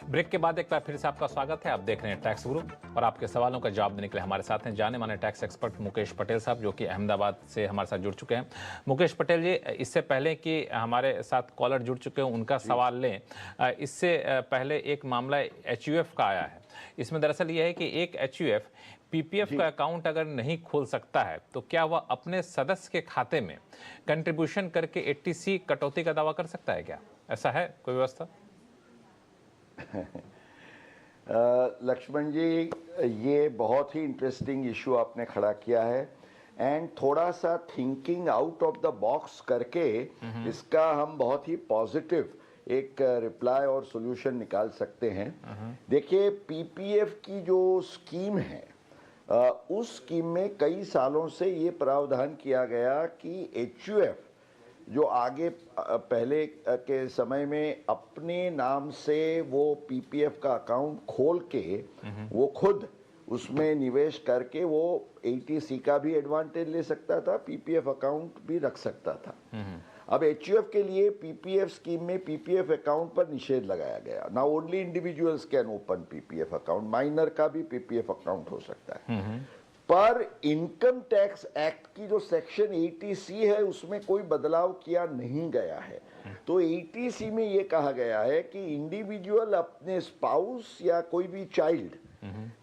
Break के बाद एक बार फिर से आपका स्वागत है। आप देख रहे हैं टैक्स गुरु और आपके सवालों का जवाब देने के लिए हमारे साथ हैं जाने माने टैक्स एक्सपर्ट मुकेश पटेल साहब, जो कि अहमदाबाद से हमारे साथ जुड़ चुके हैं। मुकेश पटेल जी, इससे पहले कि हमारे साथ कॉलर जुड़ चुके हैं उनका सवाल लें, इससे पहले एक मामला एचयूएफ का आया है। इसमें दरअसल यह है कि एक एचयूएफ पीपीएफ का अकाउंट अगर नहीं खोल सकता है तो क्या वह अपने सदस्य के खाते में कंट्रीब्यूशन करके 80C कटौती का दावा कर सकता है? क्या ऐसा है कोई व्यवस्था? लक्ष्मण जी, ये बहुत ही इंटरेस्टिंग इशू आपने खड़ा किया है एंड थोड़ा सा thinking out of the box करके इसका हम बहुत ही पॉजिटिव एक रिप्लाई और सॉल्यूशन निकाल सकते हैं। देखिए, पीपीएफ की जो स्कीम है उस स्कीम में कई सालों से ये प्रावधान किया गया कि एचयूएफ जो आगे पहले के समय में अपने नाम से वो पीपीएफ का अकाउंट खोल के वो खुद उसमें निवेश करके वो 80C का भी एडवांटेज ले सकता था, पीपीएफ अकाउंट भी रख सकता था। अब एचयूएफ के लिए पीपीएफ स्कीम में पीपीएफ अकाउंट पर निषेध लगाया गया। Now only individuals can open PPF account, minor का भी पीपीएफ अकाउंट हो सकता है। पर इनकम टैक्स एक्ट की जो सेक्शन 80C है उसमें कोई बदलाव किया नहीं गया है। तो 80C में ये कहा गया है कि इंडिविजुअल अपने स्पाउस या कोई भी चाइल्ड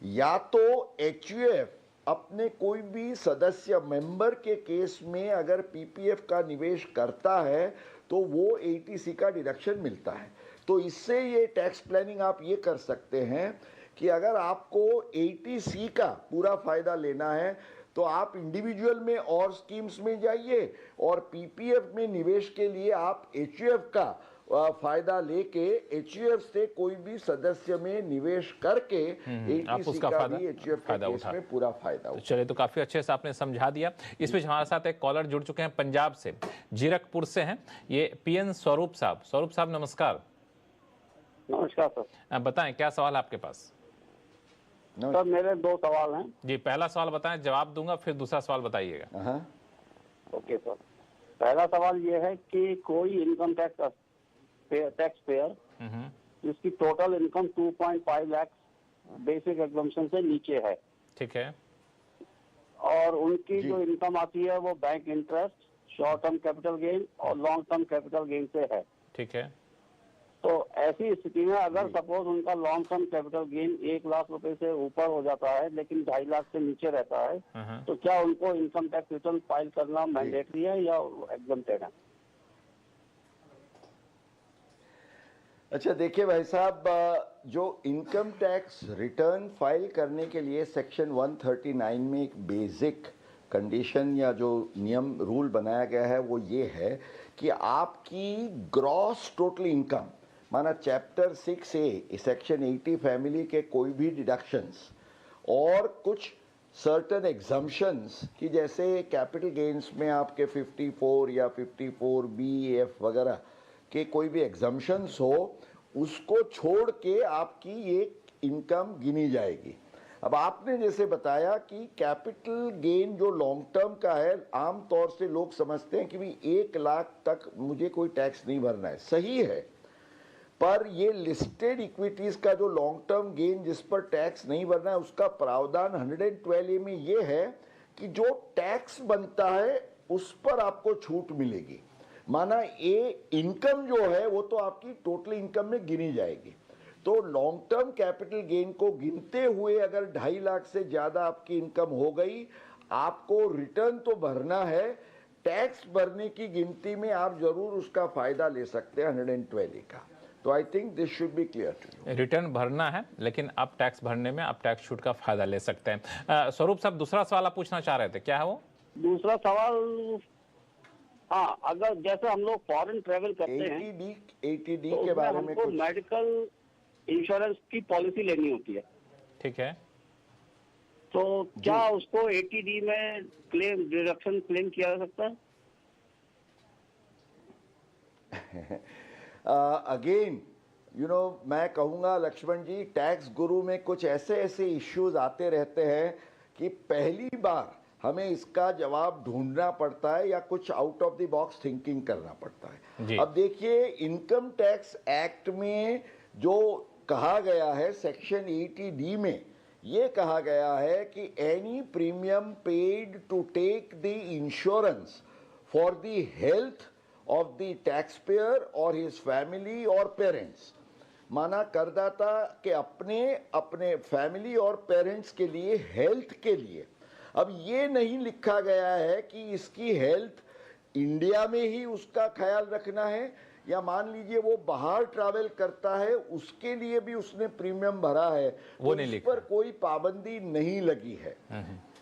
या तो एचयूएफ अपने कोई भी सदस्य मेंबर के केस में अगर पीपीएफ का निवेश करता है तो वो 80C का डिडक्शन मिलता है। तो इससे ये टैक्स प्लानिंग आप ये कर सकते हैं कि अगर आपको 80C का पूरा फायदा लेना है तो आप इंडिविजुअल में और स्कीम्स में जाइए और पीपीएफ में निवेश के लिए आप एचयूएफ का फायदा लेके एचयूएफ से कोई भी सदस्य में निवेश करके 80C का भी एचयूएफ के केस में पूरा फायदा तो चलिए, तो काफी अच्छे से आपने समझा दिया। इस बीच हमारे साथ एक कॉलर जुड़ चुके हैं, पंजाब से, जीरकपुर से हैं, ये पीएन स्वरूप साहब। स्वरूप साहब नमस्कार। नमस्कार सर। बताएं क्या सवाल आपके पास? सर मेरे दो सवाल हैं जी। पहला सवाल बताएं, जवाब दूंगा, फिर दूसरा सवाल बताइएगा। Okay sir. पहला सवाल ये है कि कोई इनकम टैक्स पेयर जिसकी total income 2.5 lakh basic exemption से नीचे है, ठीक है, और उनकी जो इनकम आती है वो bank interest, short term capital gain और लॉन्ग टर्म कैपिटल गेन से है, ठीक है, तो ऐसी स्थिति में अगर सपोज उनका long term capital gain 1 lakh रुपए से ऊपर हो जाता है लेकिन 2.5 लाख से नीचे रहता है, तो क्या उनको इनकम टैक्स रिटर्न फाइल करना मैंडेटरी है या एग्जम्प्टेड है? अच्छा, देखिए भाई साहब, जो इनकम टैक्स रिटर्न फाइल करने के लिए सेक्शन 139 में एक बेसिक कंडीशन या जो नियम रूल बनाया गया है वो ये है कि आपकी ग्रॉस टोटल इनकम, माना चैप्टर 6A सेक्शन 80 फैमिली के कोई भी डिडक्शंस और कुछ सर्टन एग्जम्पशंस कि जैसे कैपिटल गेन्स में आपके 54 या 54B वगैरह के कोई भी एग्जम्पशंस हो, उसको छोड़ के आपकी ये इनकम गिनी जाएगी। अब आपने जैसे बताया कि कैपिटल गेन जो लॉन्ग टर्म का है, आम तौर से लोग समझते हैं कि भी 1 लाख तक मुझे कोई टैक्स नहीं भरना है। सही है, पर ये लिस्टेड इक्विटीज का जो लॉन्ग टर्म गेन जिस पर टैक्स नहीं भरना है उसका प्रावधान 112A में ये है कि जो टैक्स बनता है उस पर आपको छूट मिलेगी। माना ये इनकम जो है वो तो आपकी टोटल इनकम में गिनी जाएगी। तो लॉन्ग टर्म कैपिटल गेन को गिनते हुए अगर 2.5 लाख से ज़्यादा आपकी इनकम हो गई, आपको रिटर्न तो भरना है, टैक्स भरने की गिनती में आप जरूर उसका फायदा ले सकते हैं 112A का। तो I think this should be clear to you. Return भरना है लेकिन आप टैक्स भरने में आप टैक्स छूट का फायदा ले सकते हैं। स्वरूप साहब, दूसरा सवाल आप पूछना चाह रहे थे, क्या है वो? दूसरा सवाल, हाँ, अगर जैसे हम लोग फॉरेन ट्रेवल करते हैं 80D तो के बारे में कुछ मेडिकल इंश्योरेंस की पॉलिसी लेनी होती है, ठीक है, तो क्या उसको 80D में क्लेम डिडक्शन क्लेम किया जा सकता है? अगेन मैं कहूँगा लक्ष्मण जी, टैक्स गुरु में कुछ ऐसे इश्यूज आते रहते हैं कि पहली बार हमें इसका जवाब ढूंढना पड़ता है या कुछ out of the box thinking करना पड़ता है। अब देखिए, इनकम टैक्स एक्ट में जो कहा गया है सेक्शन 80D में, ये कहा गया है कि any premium paid to take the insurance for the health of the tax payer और हिज फैमिली और पेरेंट्स, माना करदाता के अपने फैमिली और पेरेंट्स के लिए, हेल्थ के लिए। अब ये नहीं लिखा गया है कि इसकी हेल्थ इंडिया में ही उसका ख्याल रखना है, या मान लीजिए वो बाहर ट्रैवल करता है उसके लिए भी उसने प्रीमियम भरा है, वो तो नहीं इस लिखा। पर कोई पाबंदी नहीं लगी है।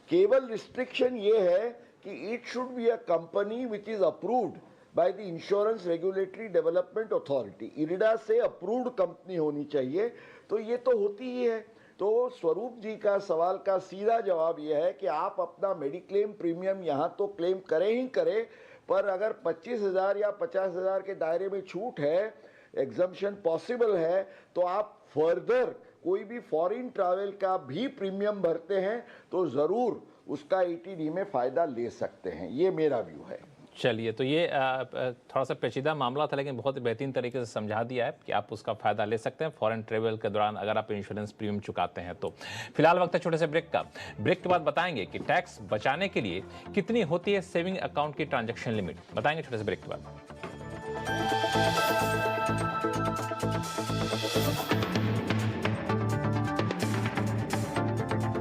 केवल रिस्ट्रिक्शन ये है कि it should be a company which is approved by the insurance regulatory development authority, IRDA से अप्रूव्ड कंपनी होनी चाहिए। तो ये तो होती ही है। तो स्वरूप जी का सवाल का सीधा जवाब यह है कि आप अपना मेडिक्लेम प्रीमियम यहाँ तो क्लेम करें ही करें, पर अगर 25,000 या 50,000 के दायरे में छूट है, एग्जम्पशन पॉसिबल है, तो आप फर्दर कोई भी फॉरेन ट्रैवल का भी प्रीमियम भरते हैं तो ज़रूर उसका 80D में फ़ायदा ले सकते हैं। ये मेरा व्यू है। चलिए, तो ये थोड़ा सा पेचीदा मामला था, लेकिन बहुत बेहतरीन तरीके से समझा दिया है कि आप उसका फ़ायदा ले सकते हैं फॉरेन ट्रेवल के दौरान अगर आप इंश्योरेंस प्रीमियम चुकाते हैं तो। फिलहाल वक्त है छोटे से ब्रेक का। ब्रेक के बाद बताएंगे कि टैक्स बचाने के लिए कितनी होती है सेविंग अकाउंट की ट्रांजैक्शन लिमिट, बताएंगे छोटे से ब्रेक के बाद।